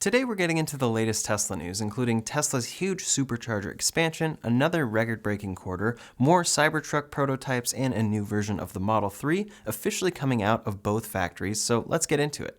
Today we're getting into the latest Tesla news, including Tesla's huge Supercharger Expansion, another record-breaking quarter, more Cybertruck prototypes, and a new version of the Model 3 officially coming out of both factories, so let's get into it.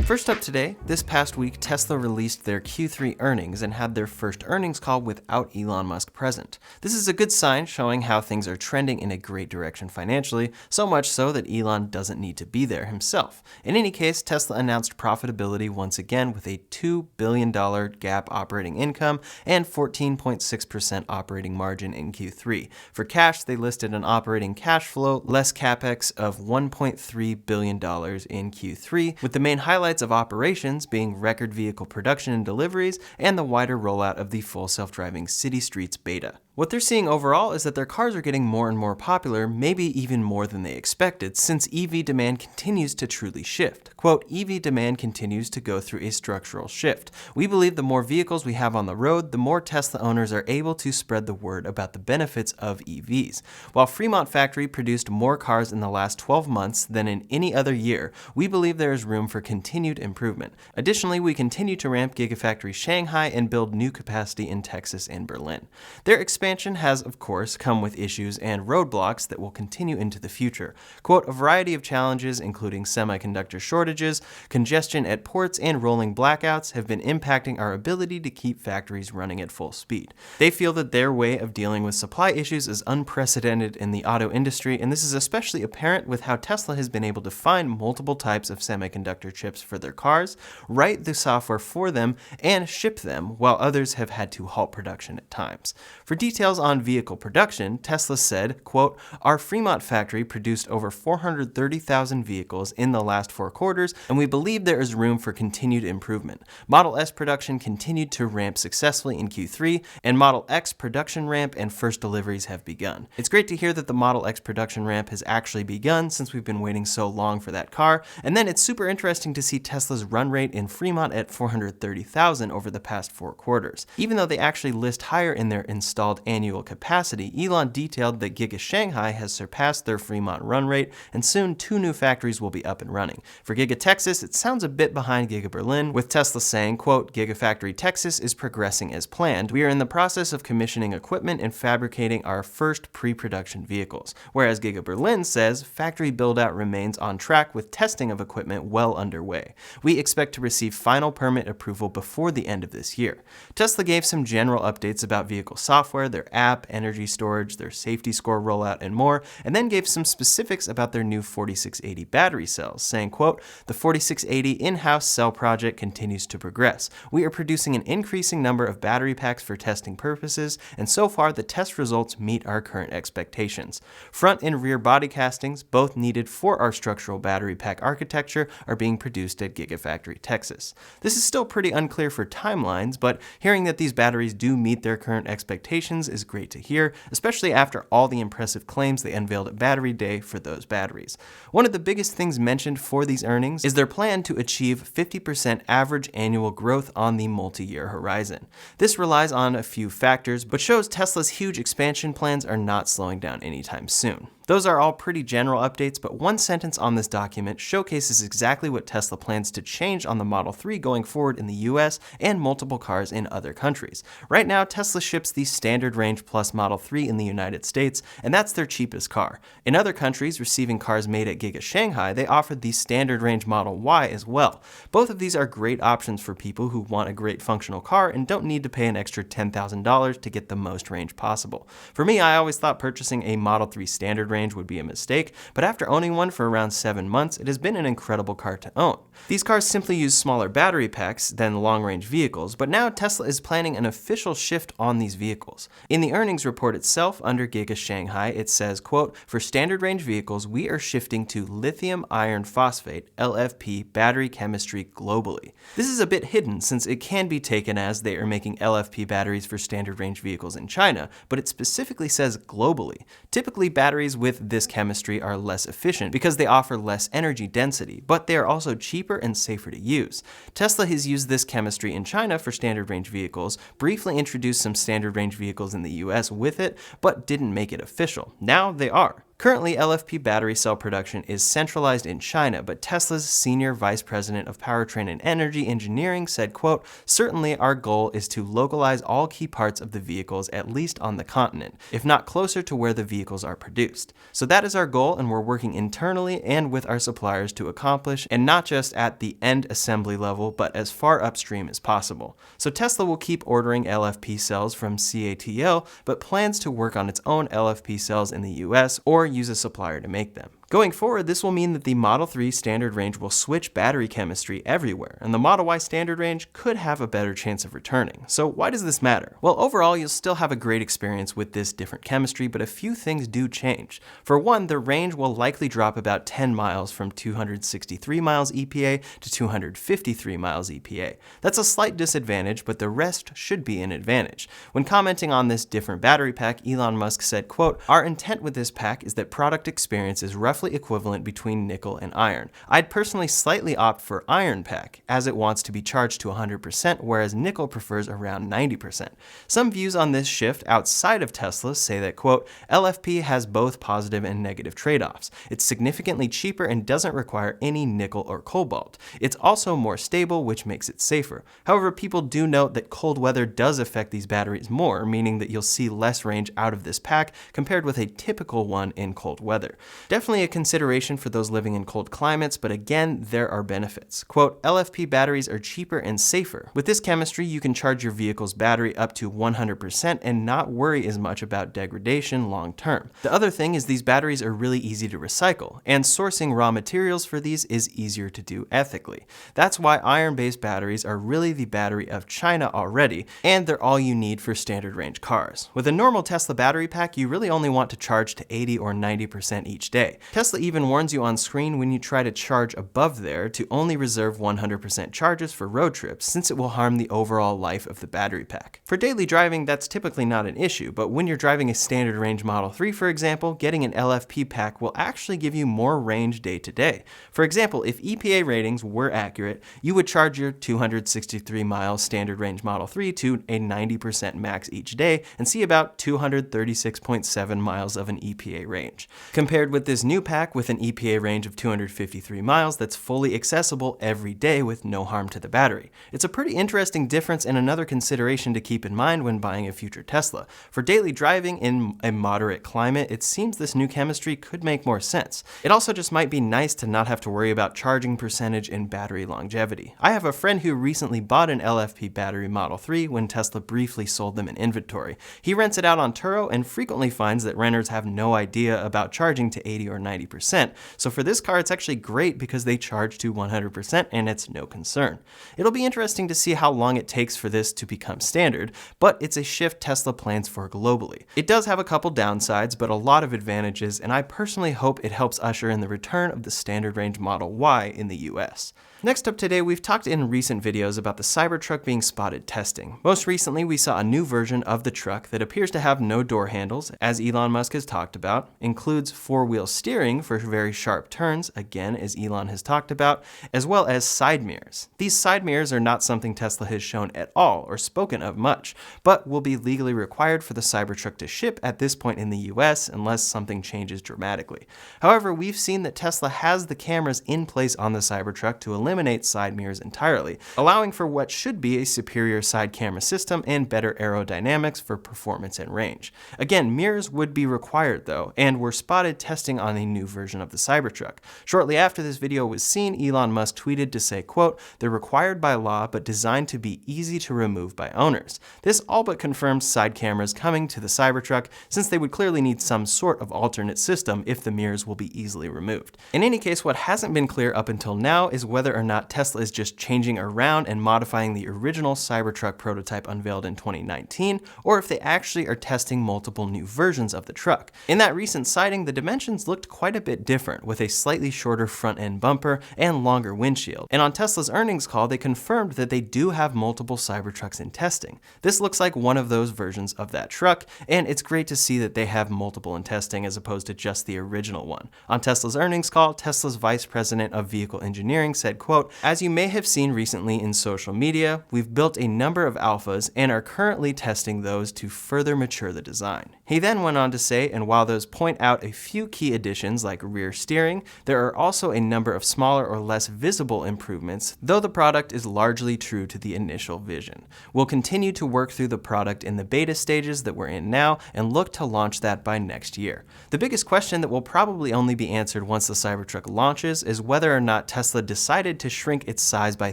First up today, this past week, Tesla released their Q3 earnings and had their first earnings call without Elon Musk present. This is a good sign showing how things are trending in a great direction financially, so much so that Elon doesn't need to be there himself. In any case, Tesla announced profitability once again with a $2 billion GAAP operating income and 14.6% operating margin in Q3. For cash, they listed an operating cash flow less capex of $1.3 billion in Q3, with the main highlights of operations being record vehicle production and deliveries, and the wider rollout of the full self-driving city streets beta. What they're seeing overall is that their cars are getting more and more popular, maybe even more than they expected, since EV demand continues to truly shift. Quote, EV demand continues to go through a structural shift. We believe the more vehicles we have on the road, the more Tesla owners are able to spread the word about the benefits of EVs. While Fremont factory produced more cars in the last 12 months than in any other year, we believe there is room for continued improvement. Additionally, we continue to ramp Gigafactory Shanghai and build new capacity in Texas and Berlin. Their expansion has, of course, come with issues and roadblocks that will continue into the future. Quote, a variety of challenges, including semiconductor shortages, congestion at ports, and rolling blackouts have been impacting our ability to keep factories running at full speed. They feel that their way of dealing with supply issues is unprecedented in the auto industry, and this is especially apparent with how Tesla has been able to find multiple types of semiconductor chips for their cars, write the software for them, and ship them, while others have had to halt production at times. For details on vehicle production, Tesla said, quote, our Fremont factory produced over 430,000 vehicles in the last 4 quarters, and we believe there is room for continued improvement. Model S production continued to ramp successfully in Q3, and Model X production ramp and first deliveries have begun. It's great to hear that the Model X production ramp has actually begun since we've been waiting so long for that car, and then it's super interesting to see Tesla's run rate in Fremont at 430,000 over the past 4 quarters. Even though they actually list higher in their installed annual capacity, Elon detailed that Giga Shanghai has surpassed their Fremont run rate, and soon 2 new factories will be up and running. For Giga Texas, it sounds a bit behind Giga Berlin, with Tesla saying, quote, Gigafactory Texas is progressing as planned. We are in the process of commissioning equipment and fabricating our first pre-production vehicles. Whereas Giga Berlin says factory build-out remains on track with testing of equipment well underway. We expect to receive final permit approval before the end of this year. Tesla gave some general updates about vehicle software, their app, energy storage, their safety score rollout, and more, and then gave some specifics about their new 4680 battery cells, saying, quote, the 4680 in-house cell project continues to progress. We are producing an increasing number of battery packs for testing purposes, and so far the test results meet our current expectations. Front and rear body castings, both needed for our structural battery pack architecture, are being produced at Gigafactory Texas. This is still pretty unclear for timelines, but hearing that these batteries do meet their current expectations is great to hear, especially after all the impressive claims they unveiled at Battery Day for those batteries. One of the biggest things mentioned for these earnings is their plan to achieve 50% average annual growth on the multi-year horizon. This relies on a few factors, but shows Tesla's huge expansion plans are not slowing down anytime soon. Those are all pretty general updates, but one sentence on this document showcases exactly what Tesla plans to change on the Model 3 going forward in the US and multiple cars in other countries. Right now, Tesla ships the Standard Range Plus Model 3 in the United States, and that's their cheapest car. In other countries receiving cars made at Giga Shanghai, they offered the Standard Range Model Y as well. Both of these are great options for people who want a great functional car and don't need to pay an extra $10,000 to get the most range possible. For me, I always thought purchasing a Model 3 Standard Range would be a mistake, but after owning one for around 7 months, it has been an incredible car to own. These cars simply use smaller battery packs than long-range vehicles, but now Tesla is planning an official shift on these vehicles. In the earnings report itself, under Giga Shanghai, it says, quote, for standard range vehicles, we are shifting to lithium iron phosphate, LFP, battery chemistry globally. This is a bit hidden since it can be taken as they are making LFP batteries for standard range vehicles in China, but it specifically says globally. Typically, batteries with this chemistry are less efficient because they offer less energy density, but they are also cheaper and safer to use. Tesla has used this chemistry in China for standard range vehicles, briefly introduced some standard range vehicles in the US with it, but didn't make it official. Now they are. Currently, LFP battery cell production is centralized in China, but Tesla's senior vice president of powertrain and energy engineering said, quote, "Certainly our goal is to localize all key parts of the vehicles at least on the continent, if not closer to where the vehicles are produced. So that is our goal, and we're working internally and with our suppliers to accomplish, and not just at the end assembly level, but as far upstream as possible." So Tesla will keep ordering LFP cells from CATL, but plans to work on its own LFP cells in the US or use a supplier to make them. Going forward, this will mean that the Model 3 standard range will switch battery chemistry everywhere, and the Model Y standard range could have a better chance of returning. So why does this matter? Well, overall, you'll still have a great experience with this different chemistry, but a few things do change. For one, the range will likely drop about 10 miles from 263 miles EPA to 253 miles EPA. That's a slight disadvantage, but the rest should be an advantage. When commenting on this different battery pack, Elon Musk said, quote, "Our intent with this pack is that product experience is roughly equivalent between nickel and iron. I'd personally slightly opt for iron pack, as it wants to be charged to 100%, whereas nickel prefers around 90%. Some views on this shift outside of Tesla say that, quote, "LFP has both positive and negative trade-offs. It's significantly cheaper and doesn't require any nickel or cobalt. It's also more stable, which makes it safer. However, people do note that cold weather does affect these batteries more, meaning that you'll see less range out of this pack compared with a typical one in cold weather. Definitely a consideration for those living in cold climates, but again, there are benefits. Quote, "LFP batteries are cheaper and safer. With this chemistry, you can charge your vehicle's battery up to 100% and not worry as much about degradation long term. The other thing is these batteries are really easy to recycle, and sourcing raw materials for these is easier to do ethically. That's why iron-based batteries are really the battery of China already, and they're all you need for standard range cars. With a normal Tesla battery pack, you really only want to charge to 80 or 90% each day. Tesla even warns you on screen when you try to charge above there to only reserve 100% charges for road trips, since it will harm the overall life of the battery pack. For daily driving, that's typically not an issue, but when you're driving a standard range Model 3, for example, getting an LFP pack will actually give you more range day to day. For example, if EPA ratings were accurate, you would charge your 263 mile standard range Model 3 to a 90% max each day and see about 236.7 miles of an EPA range. Compared with this new pack with an EPA range of 253 miles that's fully accessible every day with no harm to the battery. It's a pretty interesting difference and another consideration to keep in mind when buying a future Tesla. For daily driving in a moderate climate, it seems this new chemistry could make more sense. It also just might be nice to not have to worry about charging percentage and battery longevity. I have a friend who recently bought an LFP battery Model 3 when Tesla briefly sold them in inventory. He rents it out on Turo and frequently finds that renters have no idea about charging to 80 or 90%. So for this car, it's actually great because they charge to 100% and it's no concern. It'll be interesting to see how long it takes for this to become standard, but it's a shift Tesla plans for globally. It does have a couple downsides, but a lot of advantages, and I personally hope it helps usher in the return of the standard range Model Y in the US. Next up today, we've talked in recent videos about the Cybertruck being spotted testing. Most recently, we saw a new version of the truck that appears to have no door handles, as Elon Musk has talked about, includes four-wheel steering for very sharp turns, again, as Elon has talked about, as well as side mirrors. These side mirrors are not something Tesla has shown at all or spoken of much, but will be legally required for the Cybertruck to ship at this point in the US unless something changes dramatically. However, we've seen that Tesla has the cameras in place on the Cybertruck to eliminate side mirrors entirely, allowing for what should be a superior side camera system and better aerodynamics for performance and range. Again, mirrors would be required though, and were spotted testing on a new version of the Cybertruck. Shortly after this video was seen, Elon Musk tweeted to say, quote, "They're required by law, but designed to be easy to remove by owners." This all but confirms side cameras coming to the Cybertruck, since they would clearly need some sort of alternate system if the mirrors will be easily removed. In any case, what hasn't been clear up until now is whether or not Tesla is just changing around and modifying the original Cybertruck prototype unveiled in 2019, or if they actually are testing multiple new versions of the truck. In that recent sighting, the dimensions looked quite a bit different, with a slightly shorter front end bumper and longer windshield. And on Tesla's earnings call, they confirmed that they do have multiple Cybertrucks in testing. This looks like one of those versions of that truck, and it's great to see that they have multiple in testing as opposed to just the original one. On Tesla's earnings call, Tesla's vice president of vehicle engineering said, quote, "As you may have seen recently in social media, we've built a number of alphas and are currently testing those to further mature the design. He then went on to say, and while those point out a few key additions like rear steering, there are also a number of smaller or less visible improvements, though the product is largely true to the initial vision. We'll continue to work through the product in the beta stages that we're in now and look to launch that by next year. The biggest question that will probably only be answered once the Cybertruck launches is whether or not Tesla decided to shrink its size by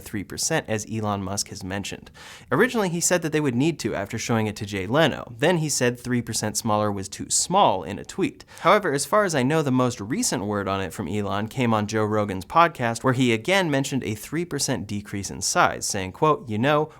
3%, as Elon Musk has mentioned. Originally, he said that they would need to after showing it to Jay Leno. Then he said 3% smaller was too small in a tweet. However, as far as I know, the most recent word on it from Elon came on Joe Rogan's podcast, where he again mentioned a 3% decrease in size, saying, quote,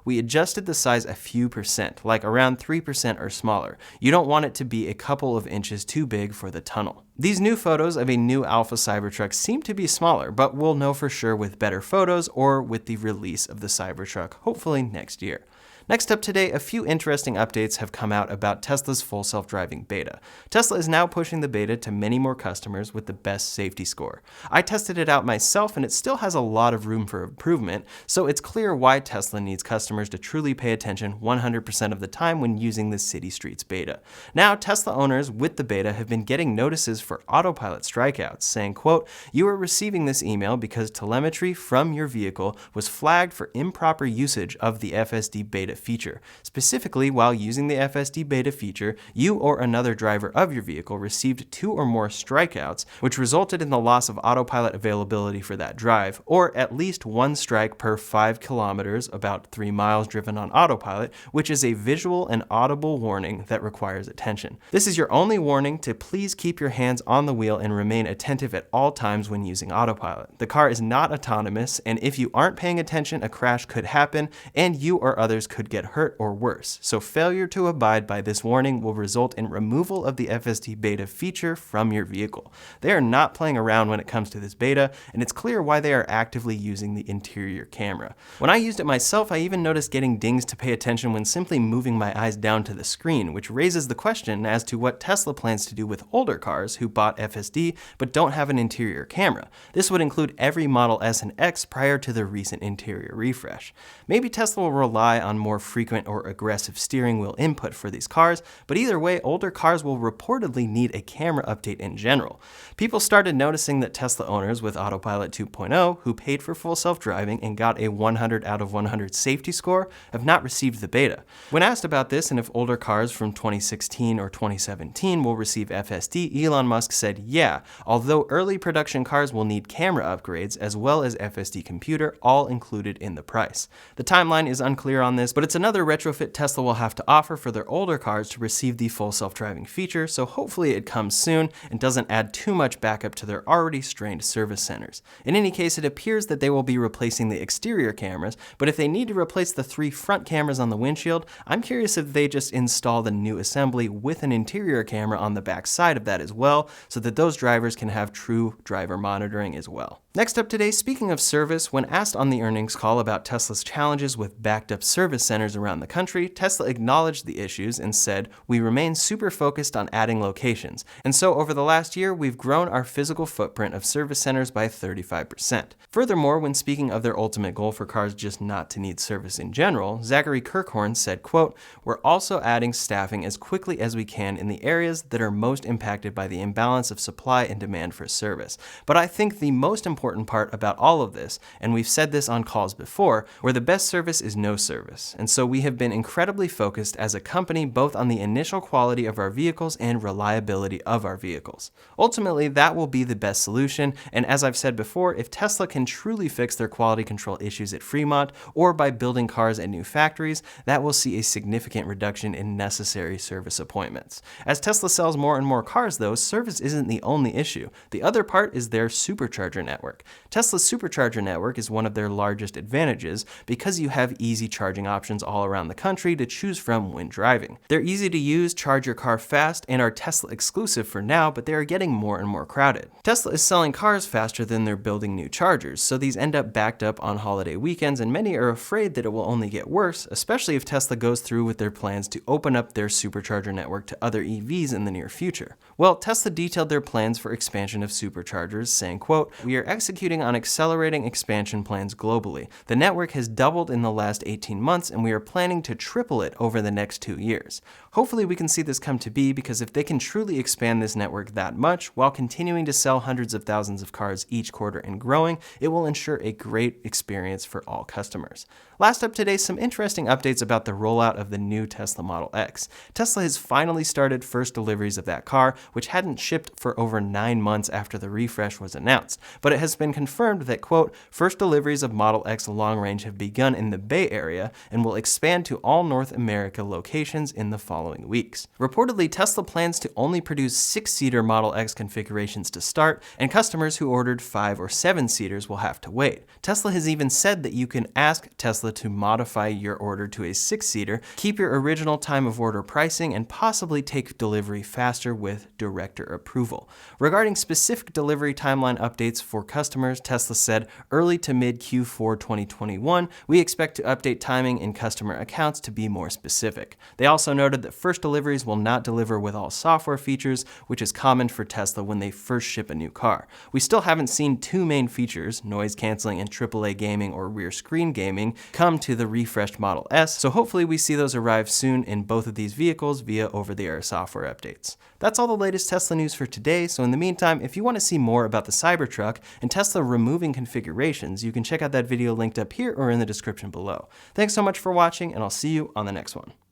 we adjusted the size a few percent, like around 3% or smaller. You don't want it to be a couple of inches too big for the tunnel. These new photos of a new Alpha Cybertruck seem to be smaller, but we'll know for sure with better photos or with the release of the Cybertruck, hopefully next year. Next up today, a few interesting updates have come out about Tesla's full self-driving beta. Tesla is now pushing the beta to many more customers with the best safety score. I tested it out myself and it still has a lot of room for improvement, so it's clear why Tesla needs customers to truly pay attention 100% of the time when using the City Streets beta. Now, Tesla owners with the beta have been getting notices for autopilot strikeouts, saying, quote, you are receiving this email because telemetry from your vehicle was flagged for improper usage of the FSD beta feature. Specifically, while using the FSD beta feature, you or another driver of your vehicle received 2 or more strikeouts, which resulted in the loss of autopilot availability for that drive, or at least 1 strike per 5 kilometers, about 3 miles driven on autopilot, which is a visual and audible warning that requires attention. This is your only warning to please keep your hands on the wheel and remain attentive at all times when using autopilot. The car is not autonomous, and if you aren't paying attention, a crash could happen, and you or others could get hurt or worse. So failure to abide by this warning will result in removal of the FSD beta feature from your vehicle. They are not playing around when it comes to this beta, and it's clear why they are actively using the interior camera. When I used it myself, I even noticed getting dings to pay attention when simply moving my eyes down to the screen, which raises the question as to what Tesla plans to do with older cars who bought FSD but don't have an interior camera. This would include every Model S and X prior to the recent interior refresh. Maybe Tesla will rely on more frequent or aggressive steering wheel input for these cars, but either way, older cars will reportedly need a camera update in general. People started noticing that Tesla owners with Autopilot 2.0, who paid for full self-driving and got a 100 out of 100 safety score, have not received the beta. When asked about this and if older cars from 2016 or 2017 will receive FSD, Elon Musk said, yeah, although early production cars will need camera upgrades as well as FSD computer, all included in the price. The timeline is unclear on this, but it's another retrofit Tesla will have to offer for their older cars to receive the full self-driving feature, so hopefully it comes soon and doesn't add too much backup to their already strained service centers. In any case, it appears that they will be replacing the exterior cameras, but if they need to replace the 3 front cameras on the windshield, I'm curious if they just install the new assembly with an interior camera on the back side of that as well, so that those drivers can have true driver monitoring as well. Next up today, speaking of service, when asked on the earnings call about Tesla's challenges with backed up service centers around the country, Tesla acknowledged the issues and said, we remain super focused on adding locations. And so over the last year, we've grown our physical footprint of service centers by 35%. Furthermore, when speaking of their ultimate goal for cars just not to need service in general, Zachary Kirkhorn said, quote, we're also adding staffing as quickly as we can in the areas that are most impacted by the imbalance of supply and demand for service. But I think the most important part about all of this, and we've said this on calls before, where the best service is no service. And so we have been incredibly focused as a company both on the initial quality of our vehicles and reliability of our vehicles. Ultimately, that will be the best solution, and as I've said before, if Tesla can truly fix their quality control issues at Fremont or by building cars at new factories, that will see a significant reduction in necessary service appointments. As Tesla sells more and more cars though, service isn't the only issue. The other part is their Supercharger network. Tesla's Supercharger network is one of their largest advantages because you have easy charging options all around the country to choose from when driving. They're easy to use, charge your car fast, and are Tesla exclusive for now, but they are getting more and more crowded. Tesla is selling cars faster than they're building new chargers, so these end up backed up on holiday weekends, and many are afraid that it will only get worse, especially if Tesla goes through with their plans to open up their Supercharger network to other EVs in the near future. Well, Tesla detailed their plans for expansion of superchargers, saying, quote, we are executing on accelerating expansion plans globally. The network has doubled in the last 18 months, and we are planning to triple it over the next 2 years. Hopefully we can see this come to be, because if they can truly expand this network that much while continuing to sell hundreds of thousands of cars each quarter and growing, it will ensure a great experience for all customers. Last up today, some interesting updates about the rollout of the new Tesla Model X. Tesla has finally started first deliveries of that car, which hadn't shipped for over 9 months after the refresh was announced. But it has been confirmed that, quote, first deliveries of Model X long range have begun in the Bay Area and will expand to all North America locations in the following weeks. Reportedly, Tesla plans to only produce 6-seater Model X configurations to start, and customers who ordered 5 or 7-seaters will have to wait. Tesla has even said that you can ask Tesla to modify your order to a 6-seater, keep your original time of order pricing, and possibly take delivery faster with director approval. Regarding specific delivery timeline updates for customers, Tesla said early to mid Q4 2021, we expect to update timing in customer accounts to be more specific. They also noted that first deliveries will not deliver with all software features, which is common for Tesla when they first ship a new car. We still haven't seen 2 main features, noise canceling and AAA gaming or rear screen gaming, come to the refreshed Model S, so hopefully we see those arrive soon in both of these vehicles via over-the-air software updates. That's all the latest Tesla news for today, so in the meantime, if you want to see more about the Cybertruck and Tesla removing configurations, you can check out that video linked up here or in the description below. Thanks so much for watching, and I'll see you on the next one.